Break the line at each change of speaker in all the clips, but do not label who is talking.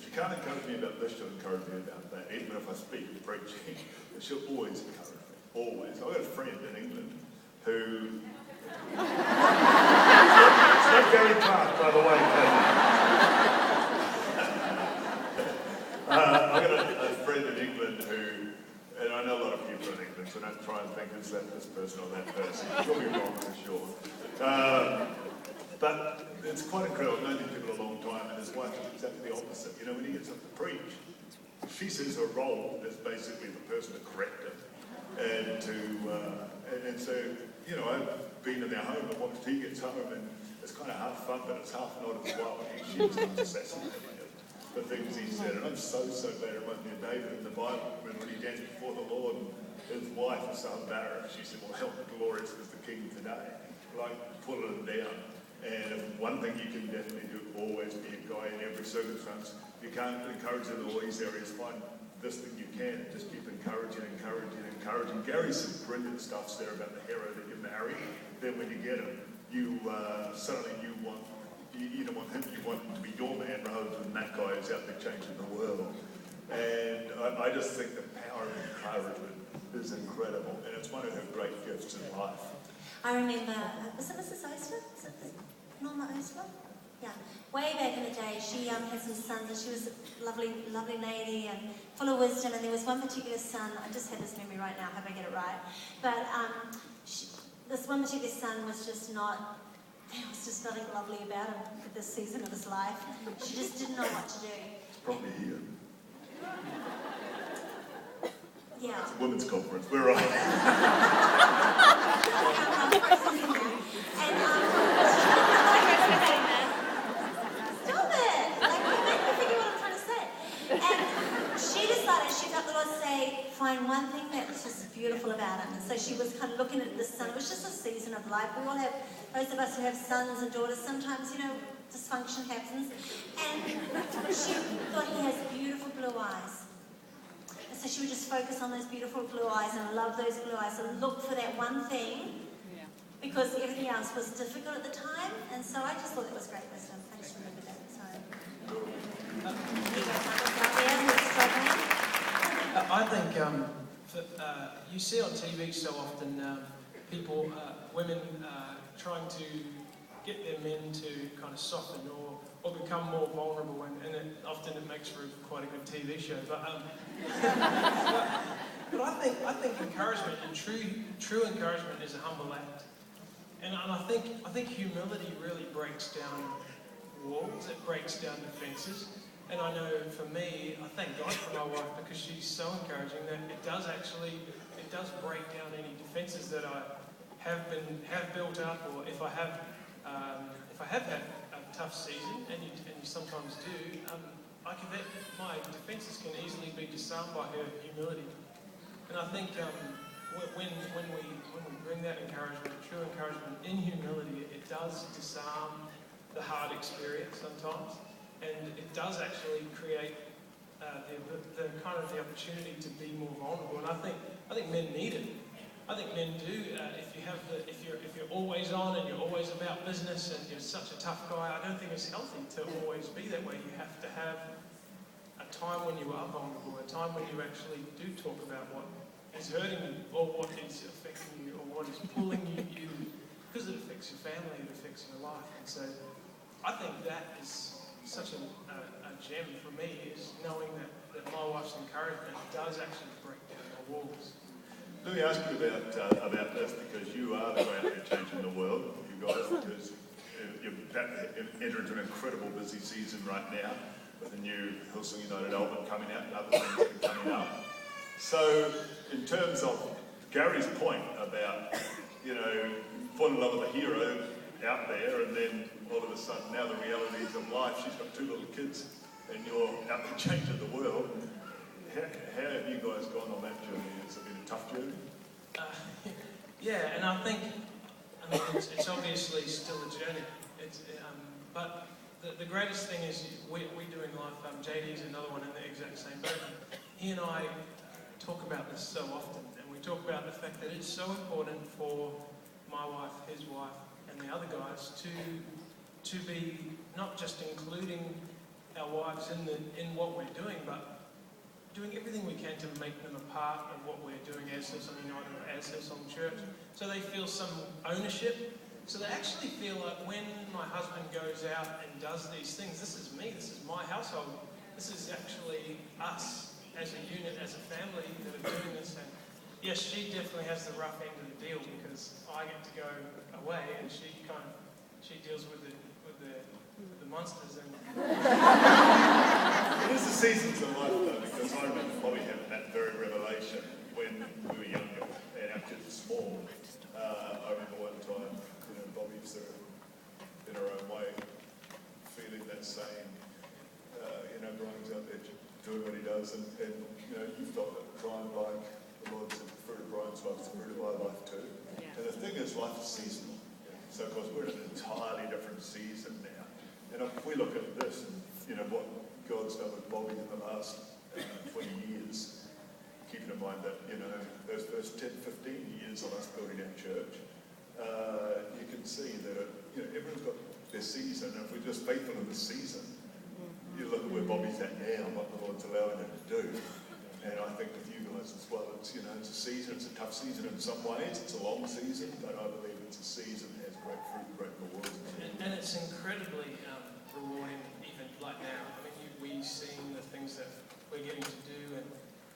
she can't encourage me about this, she'll encourage me about that. Even if I speak preaching, she'll always encourage me. Always. I've got a friend in England who... It's not Gary Clark, by the way. I've got a friend in England who, and I know a lot of people in England, so don't try and think it's that this person or that person. You'll be wrong for sure. But it's quite incredible. I've known these people a long time, and his wife is exactly the opposite. You know, when he gets up to preach, she sees her role as basically the person to correct him. And so, you know, I've been in their home and watched he gets home, and it's kind of half fun, but it's half not as well. She starts assassinating him. The things he said, and I'm so glad it reminds me of David in the Bible when he danced before the Lord, and his wife was so embarrassed. She said, well, how glorious is the King today? Like, pull him down. And one thing you can definitely do, always be a guy in every circumstance. You can't encourage in all these areas, find this thing you can, just keep encouraging. Gary's some brilliant stuff there about the hero that you marry. Then when you get him, you suddenly you don't want him, you want him to be your man rather than that guy who's out there changing the world. And I just think the power of encouragement is incredible, and it's one of her great gifts in life.
I remember, was it Mrs. Osler? Was it Norma Osler? Yeah. Way back in the day, she had some sons, and she was a lovely lady and full of wisdom. And there was one particular son, I just had this memory right now, hope I get it right. But this one particular son was just not, there was just nothing lovely about him at this season of his life. She just didn't know what to do.
It's probably here.
Yeah.
It's a women's conference, we're right.
And stop it! Like, you make me figure what I'm trying to say. And she decided, she felt the Lord say, find one thing that's just beautiful about him. And so she was kind of looking at the son. It was just a season of life. We all have, those of us who have sons and daughters, sometimes, you know, dysfunction happens. And she thought he has beautiful blue eyes. And so she would just focus on those beautiful blue eyes and love those blue eyes and look for that one thing, because everything else was difficult at the time. And so I just thought it was great wisdom. I just remember that.
I think you see on TV so often people, women trying to get their men to kind of soften or become more vulnerable, and often it makes for quite a good TV show. But I think encouragement, and true encouragement, is a humble act. And I think humility really breaks down walls. It breaks down defences. And I know for me, I thank God for my wife, because she's so encouraging that it does break down any defences that I have built up, or if I have had a tough season, and you sometimes do, my defences can easily be disarmed by her humility. And I think when we bring that encouragement, true encouragement in humility, it does disarm the hard experience sometimes. And it does actually create the kind of the opportunity to be more vulnerable. And I think men need it. I think men do. If you're always on and you're always about business and you're such a tough guy, I don't think it's healthy to always be that way. You have to have a time when you are vulnerable, a time when you actually do talk about what is hurting you, or what is affecting you, or what is pulling you, because it affects your family, it affects your life. And so I think that is such a gem for me, is knowing that my wife's encouragement does actually break down the walls.
Let me ask you about this, because you are the guy out there changing the world, you guys, because you're about to enter into an incredible busy season right now with the new Hillsong United album coming out and other things that are coming up. So, in terms of Gary's point about, you know, fall in love with a hero out there, and then all of a sudden now the realities of life, she's got 2 little kids and you're out there changing the world. How have you guys gone on that journey? Has it been a tough journey?
Yeah, and I mean, it's obviously still a journey. But the greatest thing is we do in life. JD's another one in the exact same boat. He and I talk about this so often, and we talk about the fact that it's so important for my wife, his wife, and the other guys to be not just including our wives in what we're doing, but doing everything we can to make them a part of what we're doing as Hillsong United or as Hillsong Church, so they feel some ownership, so they actually feel like when my husband goes out and does these things, this is me, this is my household, this is actually us as a unit, as a family that are doing this. And yes, she definitely has the rough end of the deal because I get to go away and she deals with the monsters. And
It is the seasons of life though, because I remember Bobby having that very revelation when we were younger and our kids were small. I remember one time, Bobby sort of, in her own way, feeling that same, Brian's out there doing what he does, and you've got it, Brian, like the Lord said, the fruit of Brian's life is the fruit of my life too. Yeah. And the thing is, life is seasonal. So, of course, we're in an entirely different season now. And if we look at this, and what God's done with Bobby in the last 20 years, keeping in mind that, those first 10, 15 years of us building our church, you can see that, everyone's got their season, and if we're just faithful in the season, you look at where Bobby's at now and what the Lord's allowing him to do. And I think with you guys as well, it's a season, it's a tough season in some ways, it's a long season, but I believe it's a season that has great fruit, great rewards.
And it's incredibly rewarding even like now. I mean, we've seen the things that we're getting to do, and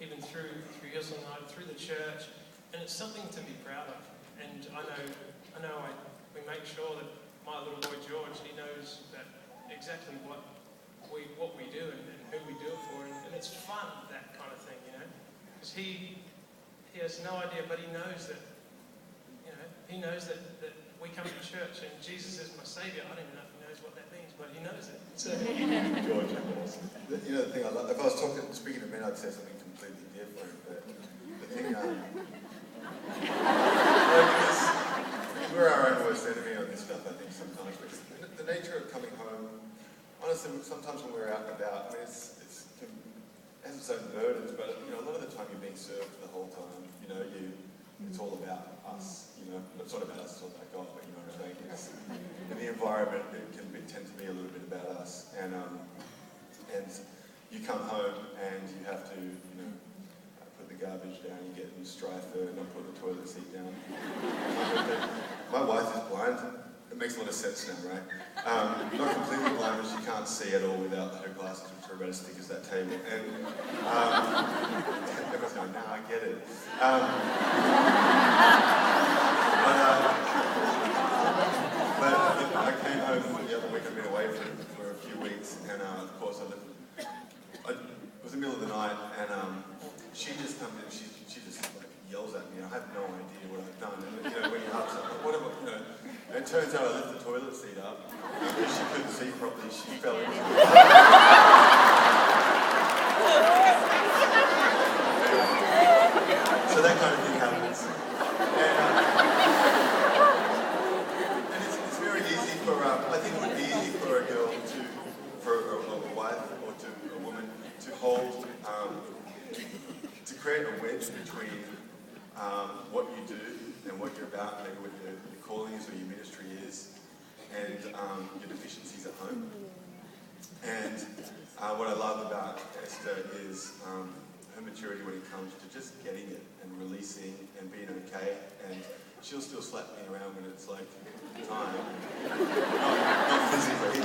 even through Hillsong United, through the church, and it's something to be proud of. And we make sure that my little boy George, he knows that exactly what we do and who we do it for, and it's fun, that kind of thing, because he has no idea, but he knows that that we come to church and Jesus is my Saviour. I don't even know if he knows what that means, but he knows it. So
George,
the thing I love, if I was speaking to men, I'd say something completely different, but the thing, because we're our own worst enemy on this stuff, I think, sometimes, because the nature of coming home, honestly, sometimes when we're out and about, I mean, it has its own burdens, but a lot of the time you're being served the whole time. It's all about us. It's not about us, it's all about God. But you know what I mean? In the environment, it can tend to be a little bit about us. And you come home and you have to, put the garbage down. You get in strife and not put the toilet seat down. My wife is blind. It makes a lot of sense now, right? Not completely blind, but she can't see at all without her glasses, which are about as thick as that table. And everyone's going, "Nah, I get it." But I came home the other week. I've been away for a few weeks, and of course it was the middle of the night, and she just comes in. She just yells at me. I have no idea what I've done. And when you're upset, whatever, And it turns out I lifted the toilet seat up, and because she couldn't see properly, she fell into it. So that kind of thing happens. And it's very easy for, I think it would be easy for a girl for a wife or to a woman to hold, to create a wedge between what you do and what you're about, maybe what your calling is or your ministry is, and your deficiencies at home. And what I love about Esther is her maturity when it comes to just getting it and releasing and being okay. And she'll still slap me around when it's like time, not physically,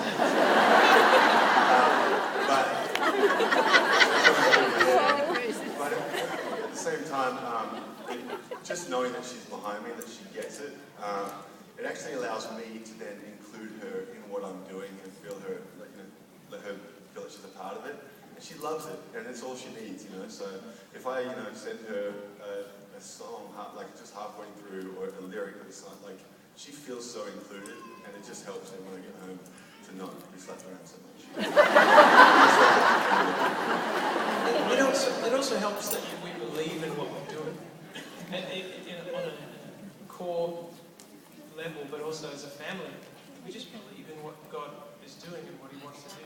but at the same time, just knowing that she's behind me, that she gets it, it actually allows me to then include her in what I'm doing and feel her, let her feel that she's a part of it. And she loves it, and it's all she needs, So if I, send her a song, like just halfway through, or a lyric of a song, like she feels so included, and it just helps me when I get home to not be slapped around so much.
It also helps that we believe in what we're doing, on a core level, but also as a family. We just believe in what God is doing and what He wants to do.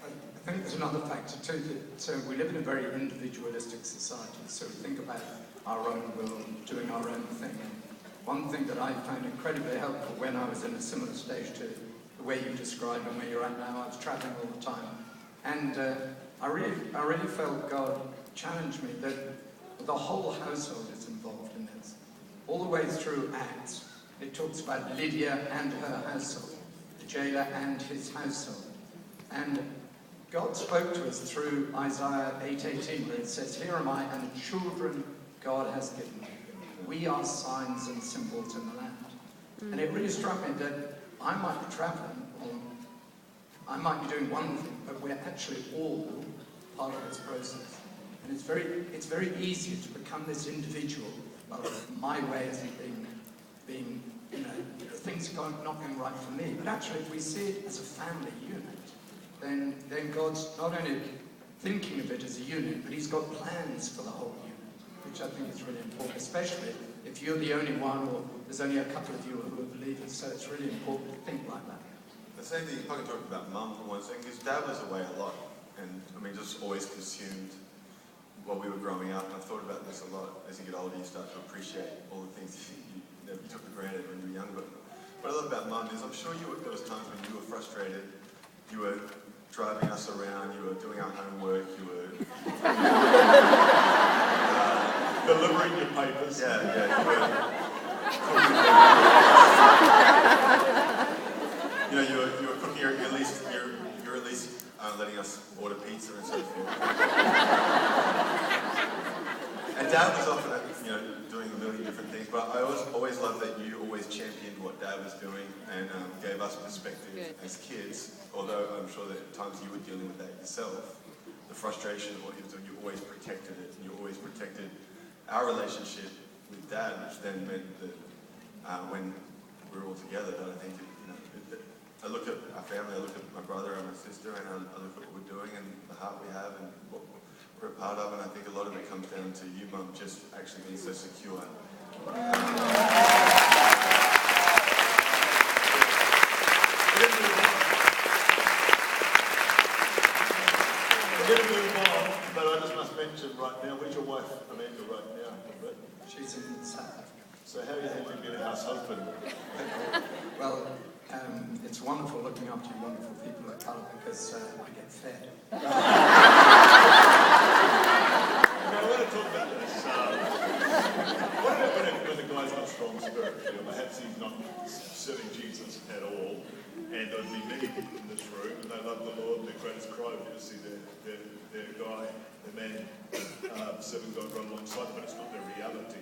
I think there's another factor too, that we live in a very individualistic society, so we think about our own will and doing our own thing. And one thing that I found incredibly helpful when I was in a similar stage to the way you describe and where you're at now, I was traveling all the time, And I really felt God challenged me that the whole household is involved in this. All the way through Acts, it talks about Lydia and her household, the jailer and his household. And God spoke to us through Isaiah 8:18, where it says, "Here am I, and the children God has given me. We are signs and symbols in the land." And it really struck me that I might be traveling, or I might be doing one thing, but we're actually all part of this process. And it's very easy to become this individual. Well, my way isn't being things are not going right for me. But actually, if we see it as a family unit, then God's not only thinking of it as a unit, but He's got plans for the whole unit, which I think is really important, especially if you're the only one, or there's only a couple of you who are believers. So it's really important to think like that.
The same thing, if I can talk about Mum for one second, because Dad was away a lot, and just always consumed while we were growing up. And I thought about this a lot. As you get older, you start to appreciate all the things you never took for granted when you were younger. What I love about Mum is, I'm sure there was times when you were frustrated, you were driving us around, you were doing our homework, you were
delivering your papers.
you were cooking, you're at least letting us order pizza and so forth. And Dad was often doing a million different things, but I always loved that you always championed what Dad was doing and gave us perspective as kids, although I'm sure that at times you were dealing with that yourself, the frustration of what he was doing. You always protected it, and you always protected our relationship with Dad, which then meant that when we were all together, that I think I look at our family, I look at my brother and my sister, and I look at what we're doing and the heart we have and what we're a part of, and I think a lot of it comes down to you, Mum, just actually being so secure. We're
going to move on, but I just must mention right now, where's your wife Amanda right now?
She's in South Africa.
So how are you handling being a house husband?
Well, it's wonderful looking after you wonderful people at Colour, because I get fed.
I want to talk about this. What about when the guy's got strong spirit? Perhaps he's not serving Jesus at all, and there'd be many people in this room, and they love the Lord, their greatest cry would be to see their guy, their man, serving God right alongside them, but it's not their reality.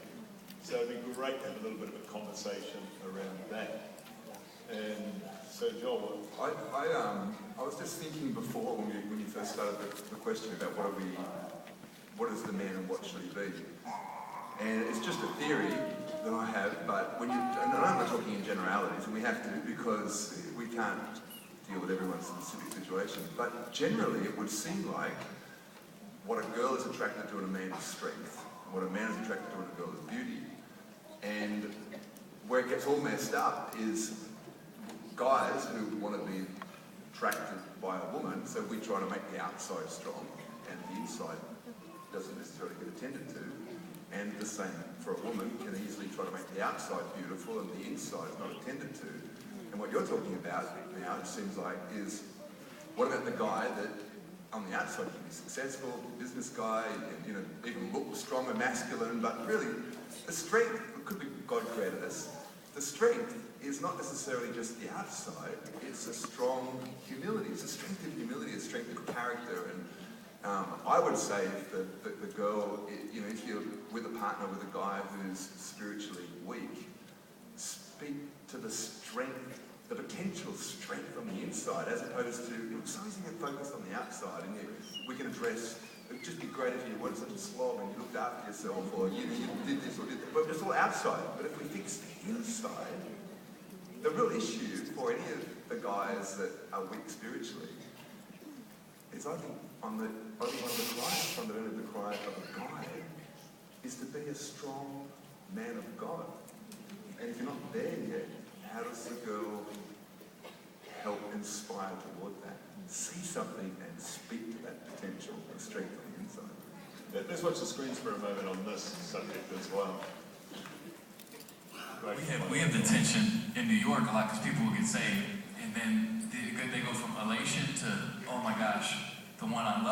So it'd be great to have a little bit of a conversation around that. And so, Joel,
I was just thinking before when you first started the question about what is the man and what should he be? And it's just a theory that I have, but and I'm not talking in generalities, and we have to, because we can't deal with everyone's specific situation, but generally it would seem like what a girl is attracted to in a man is strength, and what a man is attracted to in a girl is beauty. And where it gets all messed up is guys who want to be attracted by a woman, so we try to make the outside strong and the inside doesn't necessarily get attended to. And the same for a woman, can easily try to make the outside beautiful and the inside is not attended to. And what you're talking about now, it seems like, is what about the guy that on the outside can be successful, business guy, and, even look strong and masculine, but really the strength, it could be God created us. The strength is not necessarily just the outside, it's a strong humility. It's a strength of humility, a strength of character. And I would say that the girl, if you're with a partner with a guy who's spiritually weak, speak to the strength, the potential strength on the inside, as opposed to, so easy to get focused on the outside. And we can address, it'd just be great if you weren't such a slob and you looked after yourself, or you did this or did that. But it's all outside. But if we fix the inside, the real issue for any of the guys that are weak spiritually is, I think, only one of the cries, fundamentally the cry of a guy, is to be a strong man of God. And if you're not there yet, how does the girl help inspire toward that? See something and speak to that potential and strength on the inside.
Let's watch the screens for a moment on this subject as well.
We have the tension in New York a lot because people will get saved and then they go from elation to, oh my gosh, the one I love.